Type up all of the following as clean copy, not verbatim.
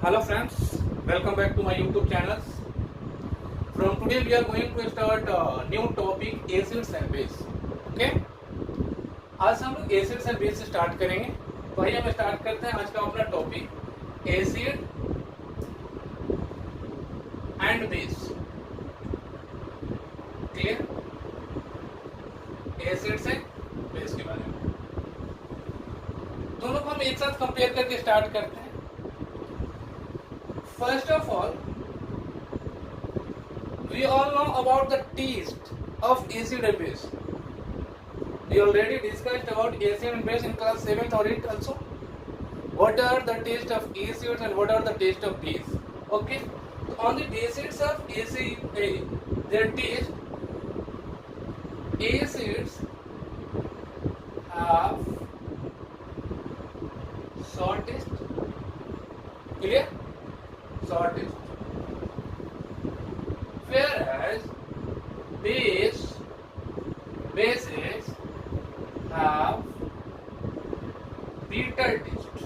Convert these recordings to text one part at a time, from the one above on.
Hello friends, welcome back to my YouTube channel. From today we are going to start a new topic acids and base. Okay? आज हम लोग acids and base से start करेंगे. तो आइए हम start करते हैं आज का अपना topic acid and base. Clear? Acids and base के बारे में दोनों को हम एक साथ कंपेयर करके स्टार्ट करते हैं. First of all, we all know about the taste of acid and base. We already discussed about acid and base in class 7th or 8th also. What are the taste of acids and what are the taste of base? Okay. So on the basis of acid, their taste, acids have shortest. Clear? Shortest, whereas bases have bitter taste.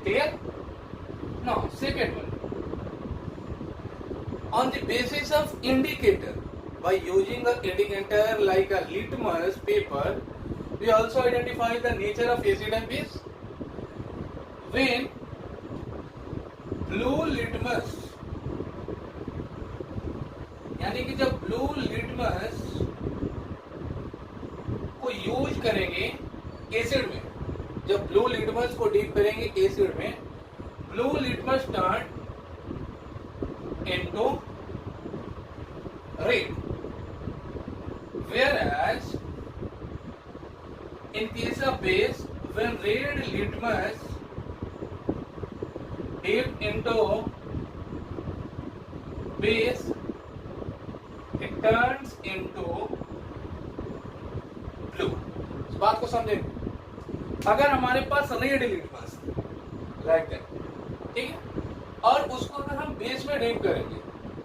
Clear? Now second one, on the basis of indicator, by using an indicator like a litmus paper, we also identify the nature of acid and base. When blue litmus, यानी कि जब blue litmus को use करेंगे acid में, जब blue litmus को deep करेंगे acid में, blue litmus turn into red, whereas in case of base, when red litmus dip into base, it turns into blue. इस बात को समझेंगे. अगर हमारे पास रेड लिटमस लाइक दैट, ठीक है, और उसको अगर हम बेस में डिप करेंगे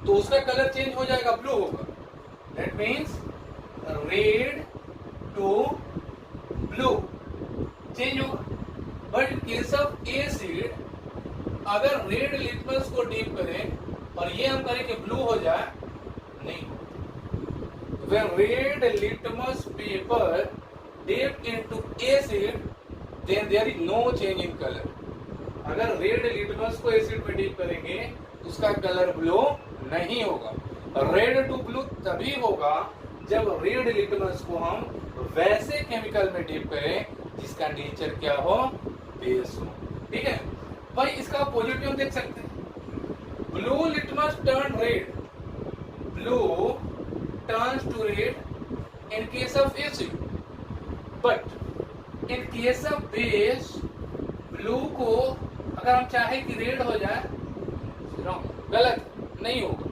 तो उसका कलर चेंज हो जाएगा, ब्लू होगा. That means red to blue change होगा. But in case of acid, अगर रेड लिटमस को डीप करें और ये हम करें कि ब्लू हो जाए, नहीं. When red litmus paper dipped into acid, then there is no change in color. अगर रेड लिटमस को एसिड में डीप करेंगे उसका कलर ब्लू नहीं होगा. रेड टू ब्लू तभी होगा जब रेड लिटमस को हम वैसे केमिकल में डीप करें जिसका नेचर क्या हो, बेस हो. ठीक है भाई. इसका पॉजिटिव देख सकते हैं. Blue litmus turn red, blue turns to red in case of acid. But in case of base, blue को अगर हम चाहे कि रेड हो जाए, गलत नहीं होगा.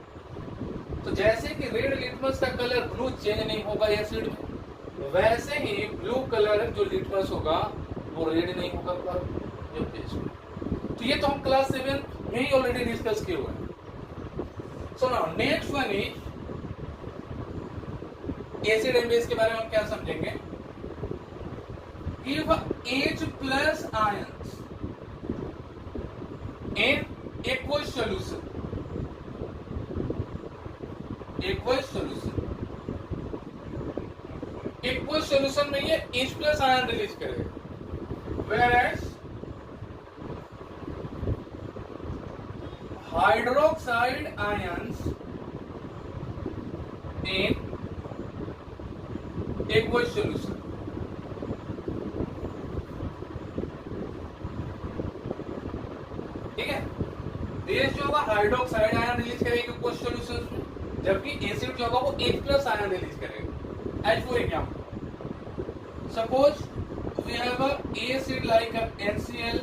तो जैसे कि रेड लिटमस का कलर ब्लू चेंज नहीं होगा एसिड में, वैसे ही ब्लू कलर जो लिटमस होगा वो रेड नहीं होगा जब बेस में. तो ये तो हम क्लास 7 में ही ऑलरेडी डिस्कस किए हुए हैं. So now next one is acid and base के बारे में हम क्या समझेंगे. If H plus ions in aqueous solution, aqueous solution में ये H plus ion रिलीज करेगा, whereas hydroxide ions in aqueous solution, ठीक है. बेस जो होगा हाइड्रोक्साइड आयन रिलीज करेगा aqueous solution में, जबकि एसिड जो होगा वो H plus आयन रिलीज करेगा. As for example, suppose we have a acid like NaCl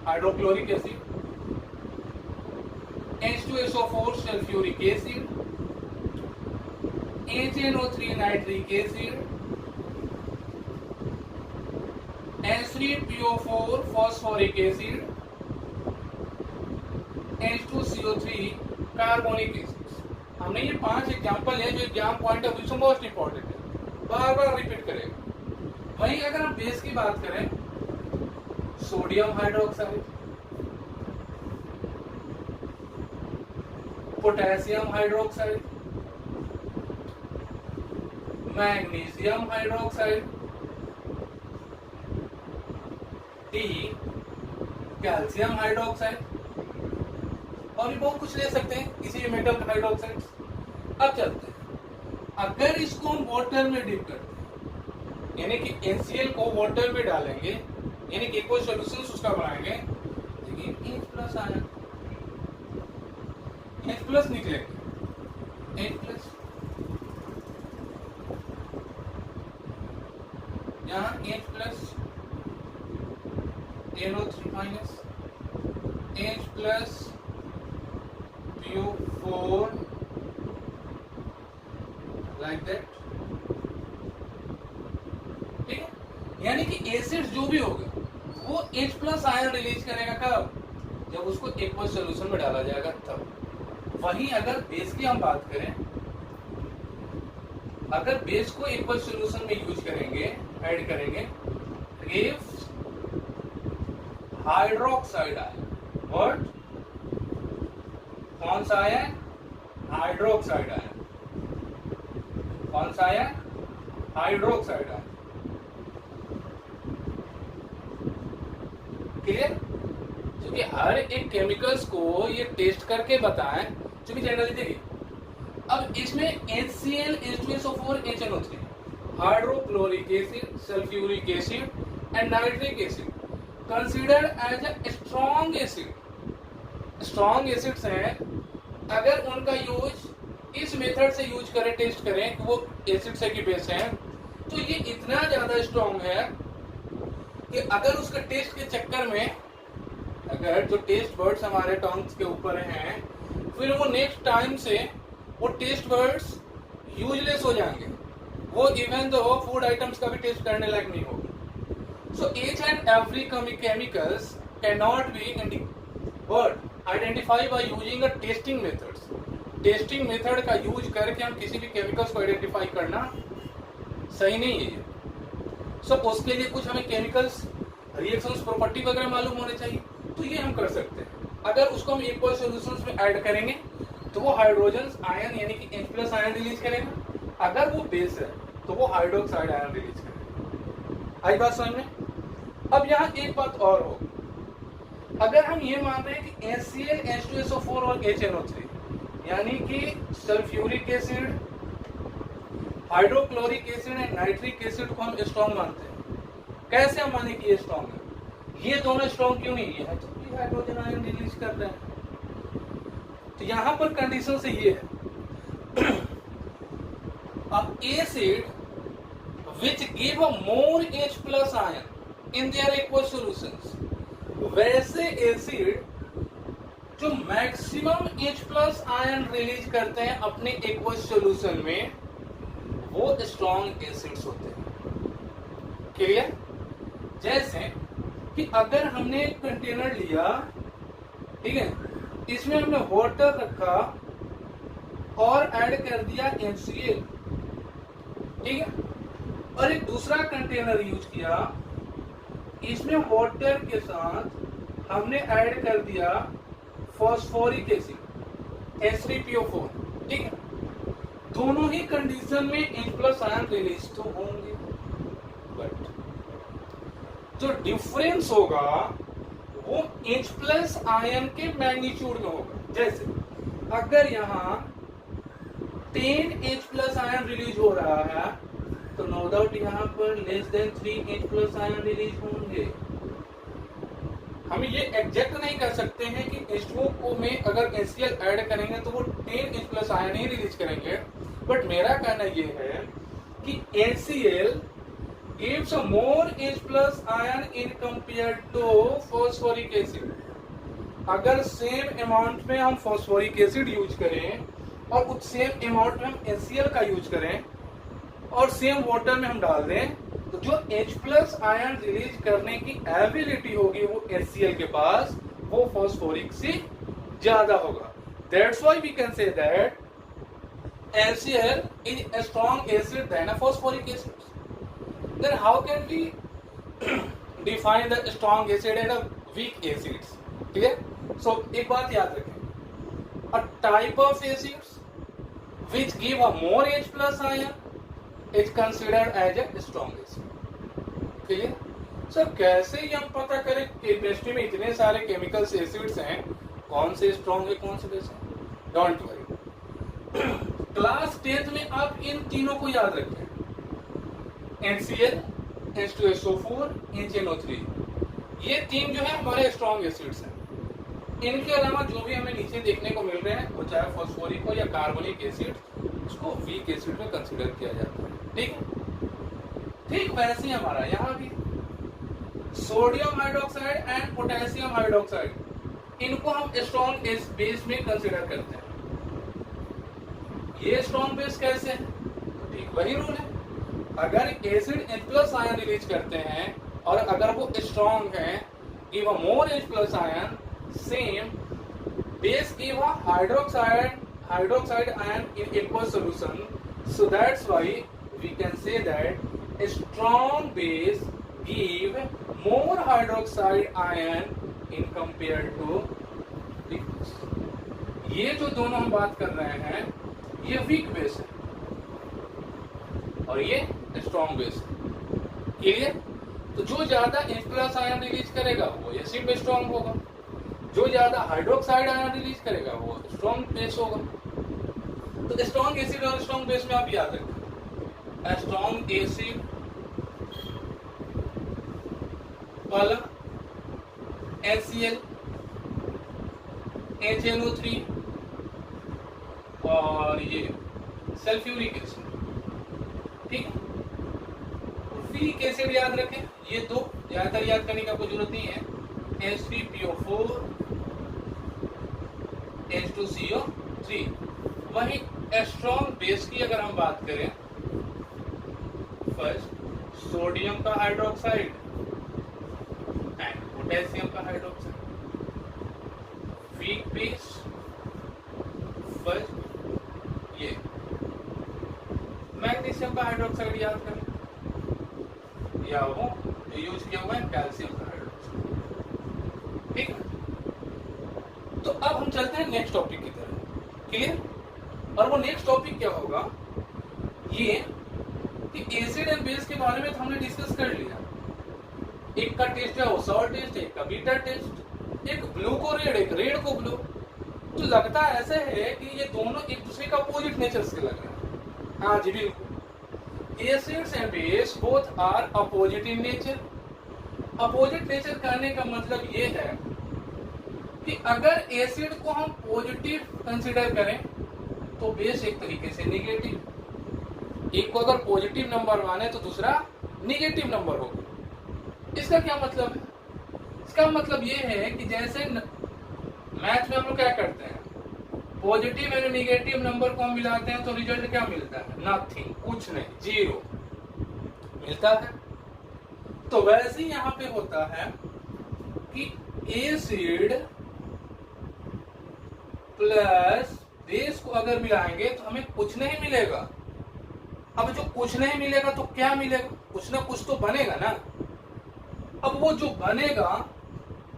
hydrochloric acid, H2SO4 sulfuric acid, HNO3 nitric acid, H3PO4 phosphoric acid, H2CO3 carbonic acid. हमने ये 5 example है जो एग्जाम पॉइंट ऑफ व्यू से most important है, बार बार repeat करेगा. वहीं अगर हम बेस की बात करें, sodium hydroxide, potassium hydroxide, magnesium hydroxide, T calcium hydroxide, और भी बहुत कुछ ले सकते हैं किसी भी मेटल का हाइड्रोक्साइड। अब चलते हैं, अगर इसको हम वाटर में डिप करते हैं, यानी कि NaCl को वाटर में डालेंगे, यानी कि कोई सॉल्यूशन उसका बनाएंगे, देखिए H+ आया, H+ निकलेंगे, H+, यहाँ H+, NO3-, H+, PO4, like that, ठीक है। यानी कि एसिड जो भी होगा वो H+ आयन रिलीज करेगा कब? जब उसको एक्वस सॉल्यूशन में डाला जाएगा तब। वहीं अगर बेस की हम बात करें, अगर बेस को एक्वस सॉल्यूशन में यूज करेंगे, ऐड करेंगे, गिव्स हाइड्रोक्साइड आयन। व्हाट? कौन सा आयन? Hydroxide ion. कौन सा आयन? Hydroxide ion. क्लियर? क्योंकि हर एक केमिकल्स को ये टेस्ट करके बताएं, क्योंकि जनरली देखिए, अब इसमें HCl, H2SO4, HNO3, hydrochloric acid, sulphuric acid and nitric acid considered as a strong acid. Strong acids हैं, अगर उनका यूज इस मेथड से यूज करें, टेस्ट करें कि वो एसिड्स है कि बेस है, तो ये इतना ज्यादा स्ट्रॉन्ग है कि अगर उसके टेस्ट के चक्कर में, अगर जो टेस्ट बर्ड्स हमारे टंग्स के ऊपर हैं, फिर वो नेक्स्ट टाइम से वो टेस्ट बर्ड्स यूजलेस हो जाएंगे, वो इवन दो फूड आइटम्स का भी टेस्ट करने लायक नहीं होगा। So each and every chemicals can not be identify by using a testing methods. Testing method का यूज करके हम किसी भी केमिकल्स को आइडेंटिफाई करना सही नहीं है। सो उसके लिए कुछ हमें केमिकल्स रिएक्शंस प्रॉपर्टी वगैरह मालूम होने चाहिए, तो ये हम कर सकते हैं। अगर उसको हम इक्वल सॉल्यूशंस में ऐड करेंगे तो वो हाइड्रोजन आयन यानी कि H+ आयन रिलीज करेगा, अगर वो बेस है तो वो हाइड्रोक्साइड आयन रिलीज करेगा। आई बात समझ में? अब यहाँ एक बात और हो, अगर हम ये मान रहे हैं कि HCl, H2SO4 और HNO3 यानी कि sulphuric acid, hydrochloric acid and nitric acid को हम स्ट्रॉन्ग मानते हैं, कैसे हम माने कि ये स्ट्रॉन्ग है? ये दोनों स्ट्रॉन्ग क्यों नहीं है? तो हाइड्रोजन आयन रिलीज कर रहे हैं। तो यहां पर कंडीशन से ये है, अब acid which give a more H+ ion in their aqueous solutions, वैसे एसिड जो मैक्सिमम H+ आयन रिलीज करते हैं अपने एक्वस सॉल्यूशन में, वो स्ट्रॉन्ग एसिड्स होते हैं। क्लियर? जैसे कि अगर हमने एक कंटेनर लिया, ठीक है, इसमें हमने वाटर रखा और ऐड कर दिया HCl, ठीक है, और एक दूसरा कंटेनर यूज किया, इसमें वाटर के साथ हमने ऐड कर दिया फॉस्फोरिक एसिड H3PO4, ठीक है, दोनों ही कंडीशन में H+ आयन रिलीज तो होंगे, बट जो डिफरेंस होगा वो H+ आयन के मैग्नीट्यूड में होगा। जैसे अगर यहाँ 10 H+ आयन रिलीज हो रहा है, तो नो डाउट यहाँ पर less than 3 H+ ion release होंगे। हम ये एग्जैक्ट नहीं कर सकते हैं कि H2O को में अगर HCl ऐड करेंगे तो वो 10 H+ आयन ही रिलीज करेंगे, बट मेरा कहना ये है कि HCl gives a more H+ ion in compared to phosphoric acid। अगर सेम अमाउंट में हम फॉस्फोरिक एसिड यूज करें और उस सेम अमाउंट में हम HCl का यूज करें और सेम वाटर में हम डाल दें, तो जो H+ आयन रिलीज करने की एबिलिटी होगी वो HCl के पास, वो फॉस्फोरिक से ज्यादा होगा। That's why we can say that HCl is a strong acid than a phosphoric acid। Then how can we define the strong acid and a weak acids? Clear? So एक बात याद रखें, a type of acids which give a more H plus ion is considered as a strong acid. Clear? Sir कैसे ये हम पता करें chemistry में इतने सारे केमिकल्स एसिड्स हैं, कौन से स्ट्रॉन्ग है कौन से बेस है? डोंट वरी, क्लास 10th में आप इन तीनों को याद रखें, NCl, H2SO4, HNO3, ये तीन जो है हमारे स्ट्रॉन्ग एसिड्स हैं। इनके अलावा जो भी हमें नीचे देखने को मिल रहे हैं वो चाहे फॉस्फोरिक हो या कार्बोनिक एसिड, उसको वीक एसिड में कंसीडर किया जाता है। ठीक है, ठीक वैसे ही हमारा यहाँ भी sodium hydroxide and potassium hydroxide, इनको हम स्ट्रॉन्ग बेस में कंसीडर करते हैं। ये स्ट्रॉन्ग बेस कैसे है? तो ठीक वही रूल है, अगर acid H plus ion release करते हैं और अगर वो स्ट्रॉन्ग है, give a more H plus ion, same base give a hydroxide ion in aqueous solution, so that's why we can say that strong base give more hydroxide ion in compared to weak. ये जो दोनों हम बात कर रहे हैं ये weak base है और ये स्ट्रॉन्ग बेस है। क्लियर? तो जो ज्यादा H प्लस आयन रिलीज करेगा वो एसिड में स्ट्रॉन्ग होगा, जो ज्यादा हाइड्रोक्साइड आयन रिलीज करेगा वो स्ट्रॉन्ग बेस होगा। तो स्ट्रॉन्ग एसिड और स्ट्रॉन्ग बेस में आप याद रखें, स्ट्रॉन्ग एसिड वाला NCl, HNO3 और ये सल्फ्यूरिक एसिड। ठीक है, वीक एसिड याद रखें, ये दो ज्यादातर याद करने का कोई जरूरत नहीं है, H3PO4, H2CO3। वही स्ट्रॉन्ग बेस की अगर हम बात करें, फर्स्ट सोडियम का हाइड्रोक्साइड एंड पोटेशियम का हाइड्रोक्साइड। वीक बेस फर्स्ट ये मैग्नीशियम का हाइड्रोक्साइड याद करें, या वो यूज किया हुआ है कैल्शियम का हाइड्रोक्साइड। ठीक है, तो अब हम चलते हैं नेक्स्ट टॉपिक की तरफ। क्लियर? और वो नेक्स्ट टॉपिक क्या होगा, ये कि एसिड एंड बेस के बारे में तो हमने डिस्कस कर लिया। एक का टेस्ट है वो सॉल्ट टेस्ट, एक का बीटर टेस्ट, एक ब्लू को रेड, एक रेड को ब्लू। तो लगता ऐसे है कि ये दोनों एक दूसरे का अपोजिट नेचर के लग रहे हैं। हाँ जी बिल्कुल, acids and base both are opposite in nature. Opposite nature कहने का मतलब ये है कि अगर एसिड को हम पॉजिटिव कंसीडर करें तो बेस एक तरीके से निगेटिव। एक को अगर पॉजिटिव नंबर माने तो दूसरा निगेटिव नंबर होगा। इसका क्या मतलब है? इसका मतलब ये है कि जैसे मैथ में हम लोग क्या करते हैं, पॉजिटिव एंड निगेटिव नंबर को हम मिलाते हैं तो रिजल्ट क्या मिलता है? नथिंग, कुछ नहीं, जीरो मिलता है। तो वैसे ही यहाँ पे होता है कि एसिड प्लस बेस को अगर मिलाएंगे तो हमें कुछ नहीं मिलेगा। अब जो कुछ नहीं मिलेगा तो क्या मिलेगा? कुछ ना कुछ तो बनेगा ना। अब वो जो बनेगा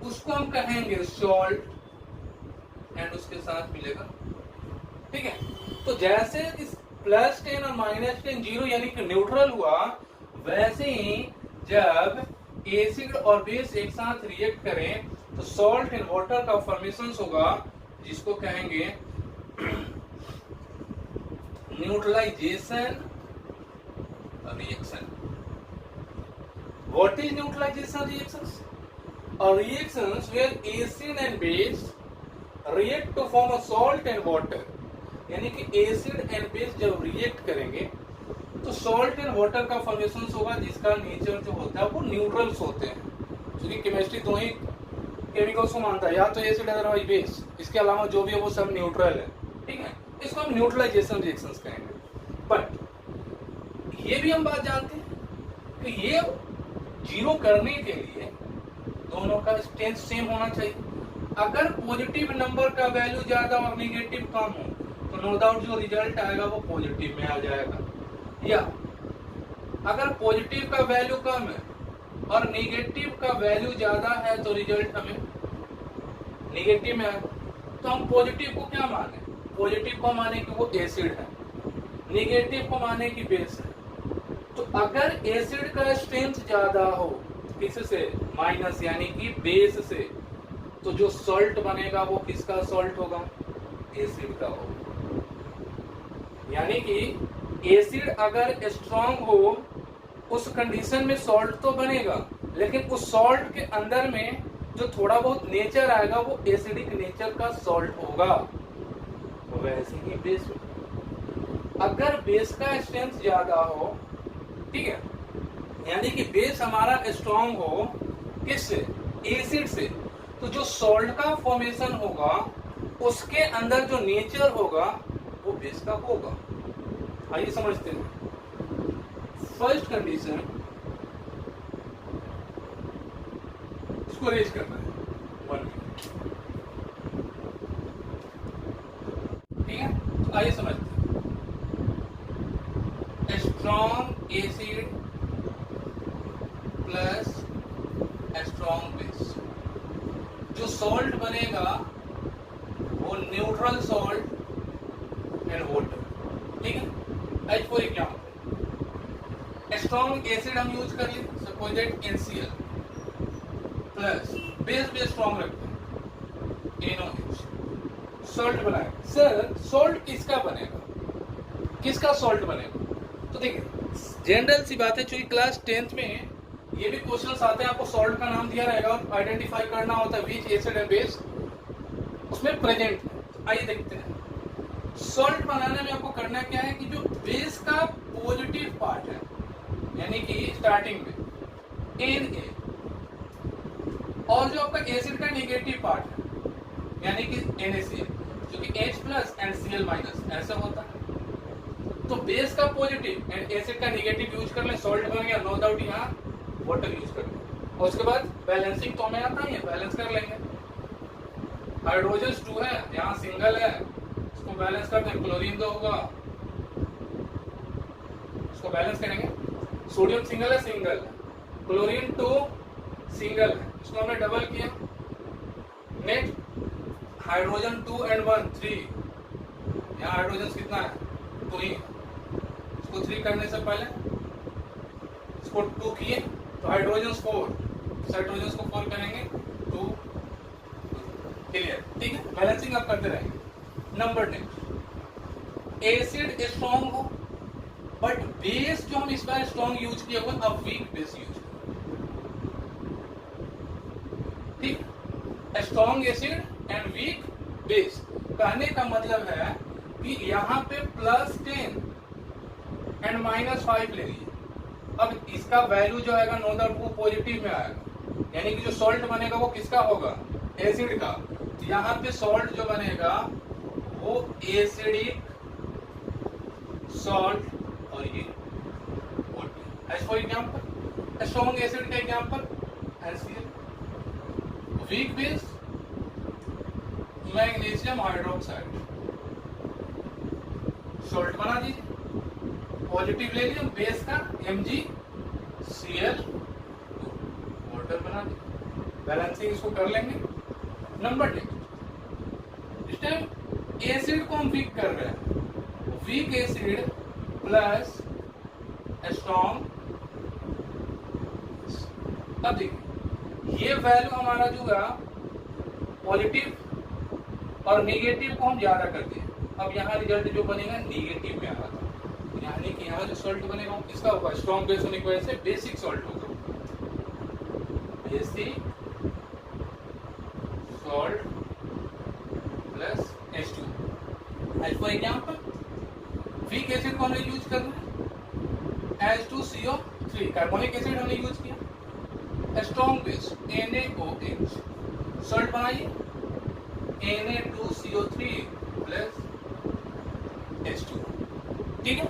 उसको हम कहेंगे सॉल्ट, एंड उसके साथ मिलेगा। ठीक है, तो जैसे इस +10 और -10 जीरो यानी कि न्यूट्रल हुआ, वैसे ही जब एसिड और बेस एक साथ रिएक्ट करें तो सॉल्ट एंड वाटर का फॉर्मेशन होगा, जिसको कहेंगे neutralization reaction. What is neutralization reactions? Or reactions where acid and base react to form a salt and water। यानी कि एसिड एंड बेस जब रिएक्ट करेंगे तो सॉल्ट एंड वाटर का फॉर्मेशन होगा, जिसका नेचर जो होता है वो न्यूट्रल्स होते हैं। क्योंकि केमिस्ट्री दो ही केमिकल्स को मानता है, या तो एसिड अदरवाइज बेस, इसके अलावा जो भी है वो सब न्यूट्रल है। ठीक है, इसको हम न्यूट्रलाइजेशन रिएक्शंस कहेंगे। बट ये भी हम बात जानते हैं कि ये जीरो करने के लिए दोनों का स्ट्रेंथ सेम होना चाहिए। अगर पॉजिटिव नंबर का वैल्यू ज्यादा और निगेटिव कम हो तो नो डाउट जो रिजल्ट आएगा वो पॉजिटिव में आ जाएगा। या अगर पॉजिटिव का वैल्यू कम है और नेगेटिव का वैल्यू ज्यादा है तो रिजल्ट हमें नेगेटिव में है। तो हम पॉजिटिव को क्या माने, पॉजिटिव को माने कि वो एसिड है, नेगेटिव को माने कि बेस है। तो अगर एसिड का स्ट्रेंथ ज्यादा हो किससे, माइनस यानी कि बेस से, तो जो सॉल्ट बनेगा वो किसका सॉल्ट होगा, एसिड का होगा। यानी कि एसिड अगर स्ट्रांग हो उस कंडीशन में सॉल्ट तो बनेगा, लेकिन उस सॉल्ट के अंदर में जो थोड़ा बहुत नेचर आएगा वो एसिडिक नेचर का सॉल्ट होगा। वैसे ही बेस में अगर बेस का स्ट्रेंथ ज्यादा हो, ठीक है, यानी कि बेस हमारा स्ट्रांग हो किससे, एसिड से, तो जो सॉल्ट का फॉर्मेशन होगा उसके अंदर जो नेचर होगा वो बेस का होगा। आइए समझते हैं। फर्स्ट कंडीशन, इसको रेज करना है 1 मिनट, ठीक है। तो आइए समझते हैं। Strong acid plus strong base, जो सॉल्ट बनेगा वो न्यूट्रल सॉल्ट एंड वाटर, ठीक है। As for example strong acid हम यूज कर लें, suppose that NCl plus base भी स्ट्रॉन्ग रखते हैं NOH, सॉल्ट बनाए। सर सॉल्ट किसका बनेगा, किसका सॉल्ट बनेगा? तो देखिए जनरल सी बात है, चूंकि क्लास 10th में ये भी क्वेश्चंस आते हैं, आपको सॉल्ट का नाम दिया रहेगा और आइडेंटिफाई करना होता है विच एसिड एंड बेस उसमें प्रेजेंट है। आइए देखते हैं। सॉल्ट बनाने में आपको करना क्या है कि जो बेस का पॉजिटिव पार्ट है, यानी कि स्टार्टिंग में Na, और जो आपका एसिड का नेगेटिव पार्ट है यानी कि NaCl, जो कि H plus and Cl minus ऐसा होता है। तो बेस का पॉजिटिव एंड एसिड का नेगेटिव यूज कर ले, सॉल्ट बन गया, नो डाउट। यहाँ वाटर यूज कर ले और उसके बाद बैलेंसिंग तो हमें आता ही है, बैलेंस कर लेंगे। हाइड्रोजन 2 है, यहाँ सिंगल है, इसको बैलेंस करते हैं, क्लोरीन 2 होगा, इसको बैलेंस करेंगे। सोडियम सिंगल है, सिंगल, क्लोरीन 2 सिंगल है, इसको हमने डबल किया, नेट हाइड्रोजन 2 एंड 1 3, यहाँ हाइड्रोजन कितना है 2 ही, इसको 3 करने से पहले इसको 2 किए तो हाइड्रोजन 4, हाइड्रोजन को 4 करेंगे 2, क्लियर, ठीक है। बैलेंसिंग आप करते रहेंगे। नंबर नेक्स्ट, एसिड स्ट्रॉन्ग हो बट बेस जो हम इस बार स्ट्रॉन्ग यूज किया वो अब वीक बेस यूज किया, ठीक। Strong acid and weak base, कहने का मतलब है कि यहाँ पे +10 एंड -5 ले लीजिए। अब इसका वैल्यू जो आएगा नो डाउट वो पॉजिटिव में आएगा, यानी कि जो सॉल्ट बनेगा वो किसका होगा, एसिड का। यहाँ पे सॉल्ट जो बनेगा वो एसिडिक सॉल्ट और ये water. As for example strong acid का example HCl, weak base magnesium hydroxide, salt बना दीजिए, पॉजिटिव ले लिया बेस का MgCl, वाटर बना दीजिए, बैलेंसिंग इसको कर लेंगे। नंबर नेक्स्ट, इस टाइम एसिड को हम वीक कर रहे हैं, वीक एसिड प्लस स्ट्रॉन्ग। अब देखिए ये वैल्यू हमारा जो है पॉजिटिव और नेगेटिव को हम ज्यादा कर दिए, अब यहाँ रिजल्ट जो बनेगा नेगेटिव में आ रहा था, यानी कि यहाँ जो सॉल्ट बनेगा वो किसका होगा, स्ट्रॉन्ग बेस होने की वजह से बेसिक सॉल्ट होगा, basic salt plus H2। As for example weak acid को हमने यूज करना है H2CO3, कार्बोनिक एसिड हमने यूज किया, स्ट्रॉन्ग बेस NaOH, सॉल्ट बनाइए Na2CO3 प्लस H2, ठीक है।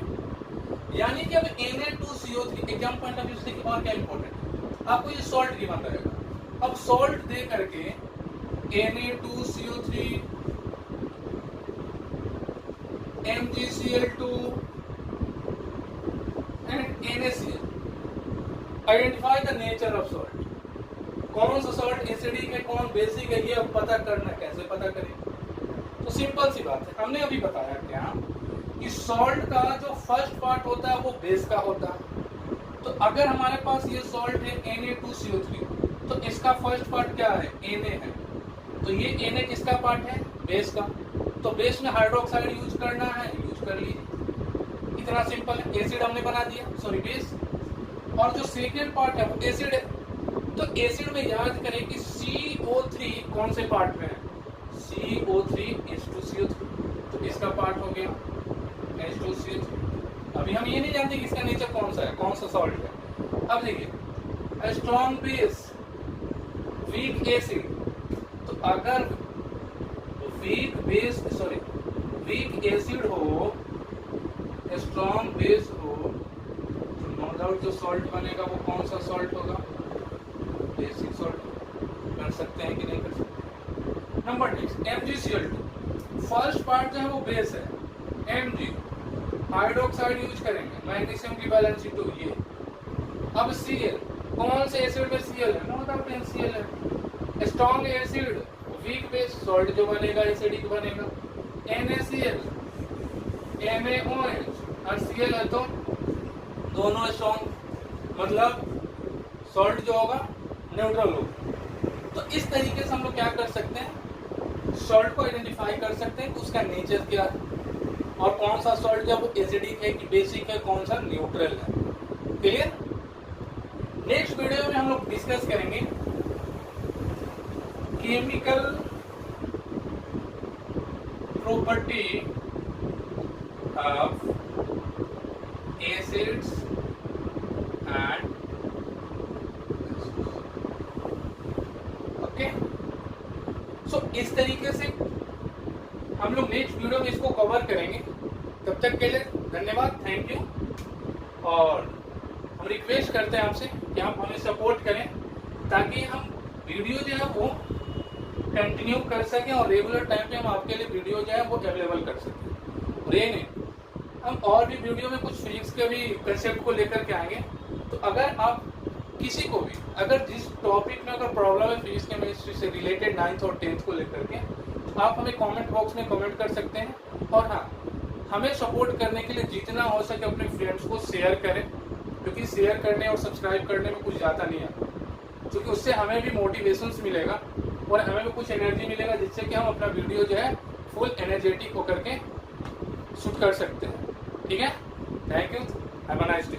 यानी कि अब Na2CO3 exam point of view से और क्या इंपॉर्टेंट है, आपको ये सॉल्ट गिवन रहेगा, अब सॉल्ट दे करके Na2CO3 MgCl2 and NaCl identify the nature of salt, कौन सा सॉल्ट एसिडिक है कौन बेसिक है, ये अब पता करना, कैसे पता करें? तो सिंपल सी बात है, हमने अभी बताया क्या कि सॉल्ट का जो फर्स्ट पार्ट होता है वो बेस का होता है। तो अगर हमारे पास ये सॉल्ट है Na2CO3, तो इसका फर्स्ट पार्ट क्या है? Na है। तो ये Na किसका पार्ट है? बेस का। तो बेस में हाइड्रोक्साइड यूज करना है, यूज कर लीजिए, इतना सिंपल है। एसिड हमने बना दिया, सॉरी बेस। और जो सेकेंड पार्ट है वो एसिड है। तो एसिड में याद करें कि CO3 कौन से पार्ट में है? CO3H2CO3, तो इसका पार्ट हो गया H2CO3। अभी हम ये नहीं जानते कि इसका नेचर कौन सा है, कौन सा सॉल्ट है। अब देखिए, स्ट्रॉन्ग बेस, वीक एसिड, तो अगर वीक एसिड हो, स्ट्रॉन्ग बेस हो, तो नो डाउट जो सॉल्ट बनेगा वो कौन सा सॉल्ट होगा? Basic salt. कर सकते हैं कि नहीं कर सकते? Number next MgCl2, first part जो है वो बेस है, Mg, हाइड्रोक्साइड यूज करेंगे, मैग्नीशियम की वैलेंसी 2 ये। अब Cl, कौन से एसिड में Cl है? नो डाउट NCl है। Strong acid, weak base, salt जो बनेगा एसिडिक बनेगा, NaCl, NaOH और Cl है तो दोनों स्ट्रॉन्ग, मतलब सॉल्ट जो होगा न्यूट्रल होगा। तो इस तरीके से हम लोग क्या कर सकते हैं? सॉल्ट को आइडेंटिफाई कर सकते हैं कि उसका नेचर क्या है और कौन सा सॉल्ट जो वो एसिडिक है कि बेसिक है, कौन सा न्यूट्रल है। क्लियर? नेक्स्ट वीडियो में हम लोग डिस्कस करेंगे chemical property of acids and okay. So इस तरीके से हम लोग नेक्स्ट वीडियो में इसको कवर करेंगे। तब तक के लिए धन्यवाद, थैंक यू। और हम रिक्वेस्ट करते हैं आपसे कि आप हमें सपोर्ट करें ताकि हम वीडियो जो है वो कंटिन्यू कर सकें और रेगुलर टाइम पे हम आपके लिए वीडियो जो है वो अवेलेबल कर सकें। और ये नहीं, हम और भी वीडियो में कुछ फिजिक्स के भी कंसेप्ट को लेकर के आएंगे। तो अगर आप किसी को भी अगर जिस टॉपिक में अगर प्रॉब्लम है फिजिक्स केमिस्ट्री से रिलेटेड 9th और 10th को लेकर के, तो आप हमें कमेंट बॉक्स में कमेंट कर सकते हैं। और हाँ, हमें सपोर्ट करने के लिए जितना हो सके अपने फ्रेंड्स को शेयर करें, क्योंकि शेयर करने और सब्सक्राइब करने में कुछ ज़्यादा नहीं है, क्योंकि उससे हमें भी मोटिवेशंस मिलेगा और हमें भी कुछ एनर्जी मिलेगा, जिससे कि हम अपना वीडियो जो है फुल एनर्जेटिक होकर के शूट कर सकते हैं। ठीक है, thank you, have a nice day.